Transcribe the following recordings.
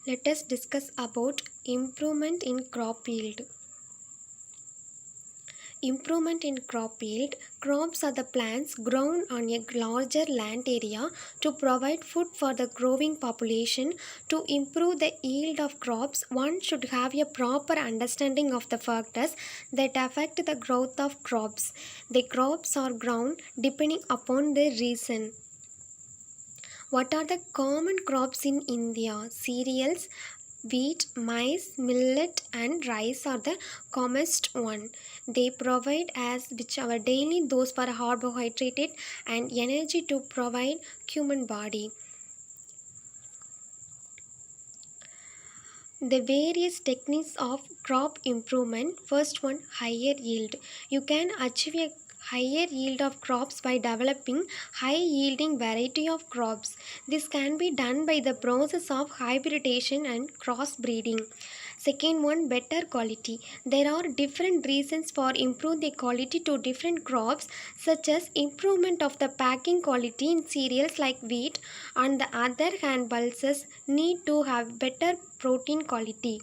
Let us discuss about improvement in crop yield. Improvement in crop yield. Crops are the plants grown on a larger land area to provide food for the growing population. To improve the yield of crops, one should have a proper understanding of the factors that affect the growth of crops. The crops are grown depending upon their reason. What are the common crops in India? Cereals, wheat, maize, millet, and rice are the commonest one. They provide as which our daily dose for carbohydrate and energy to provide human body. The various techniques of crop improvement. First one, higher yield. You can achieve a higher yield of crops by developing high yielding variety of crops. This can be done by the process of hybridization and crossbreeding. Second one, better quality. There are different reasons for improve the quality to different crops, such as improvement of the packing quality in cereals like wheat. On the other hand, pulses need to have better protein quality.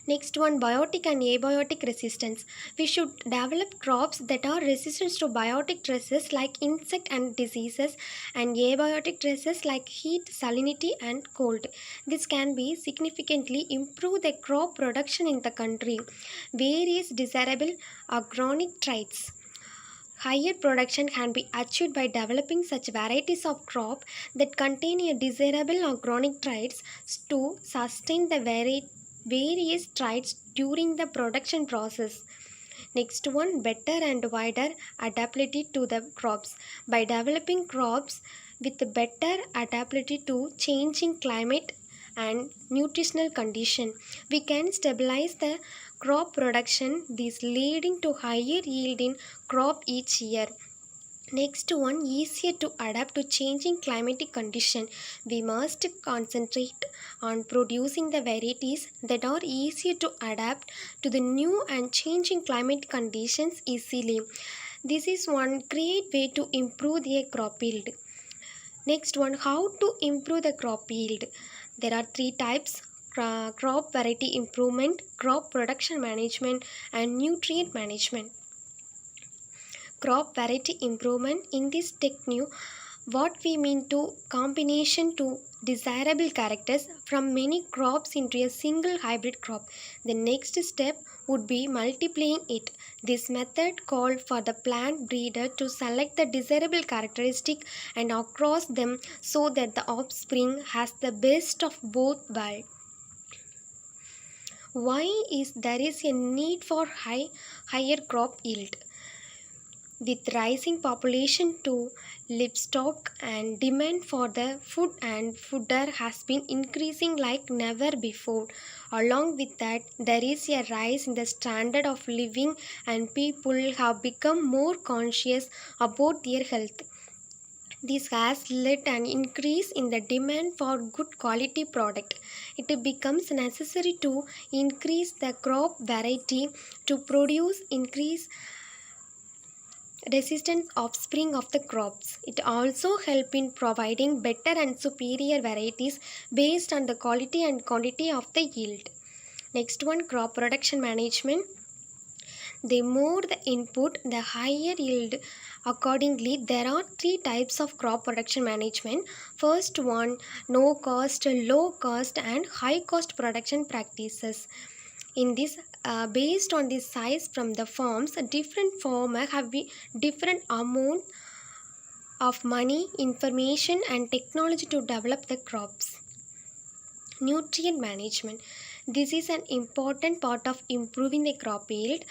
Next one, biotic and abiotic resistance. We should develop crops that are resistant to biotic stresses like insect and diseases and abiotic stresses like heat, salinity and cold. This can be significantly improve the crop production in the country. Various desirable agronomic traits. Higher production can be achieved by developing such varieties of crop that contain a desirable agronomic traits to sustain the various traits during the production process. Next one, better and wider adaptability to the crops. By developing crops with better adaptability to changing climate and nutritional condition, we can stabilize the crop production, this leading to higher yield in crop each year. Next one, easier to adapt to changing climatic condition. We must concentrate on producing the varieties that are easier to adapt to the new and changing climate conditions easily. This is one great way to improve the crop yield. Next one, how to improve the crop yield. There are three types: crop variety improvement, crop production management, and nutrient management. Crop variety improvement. In this technique, what we mean to combination to desirable characters from many crops into a single hybrid crop. The next step would be multiplying it. This method called for the plant breeder to select the desirable characteristic and across them so that the offspring has the best of both worlds. Why is there is a need for higher crop yield? With rising population to livestock and demand for the food and fodder has been increasing like never before. Along with that, there is a rise in the standard of living and people have become more conscious about their health. This has led an increase in the demand for good quality product. It becomes necessary to increase the crop variety to produce increase resistant offspring of the crops. It also helps in providing better and superior varieties based on the quality and quantity of the yield. Next one, crop production management. The more the input, the higher yield. Accordingly, there are three types of crop production management. First one, no cost, low cost and high cost production practices. In this, based on the size from the farms, different farmer have different amount of money, information and technology to develop the crops. Nutrient management. This is an important part of improving the crop yield.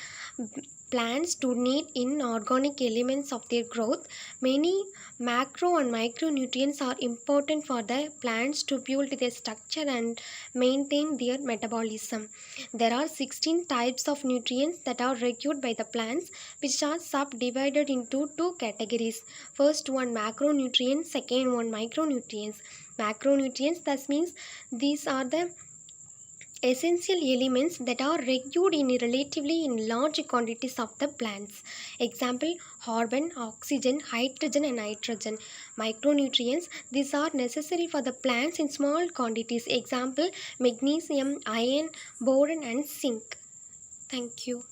Plants do need inorganic elements of their growth. Many macro and micronutrients are important for the plants to build their structure and maintain their metabolism. There are 16 types of nutrients that are required by the plants, which are subdivided into two categories. First one, macronutrients, second one, micronutrients. Macronutrients, that means these are the essential elements that are required in relatively in large quantities of the plants. Example: carbon, oxygen, hydrogen and nitrogen. Micronutrients, these are necessary for the plants in small quantities. Example: magnesium, iron, boron and zinc. Thank you.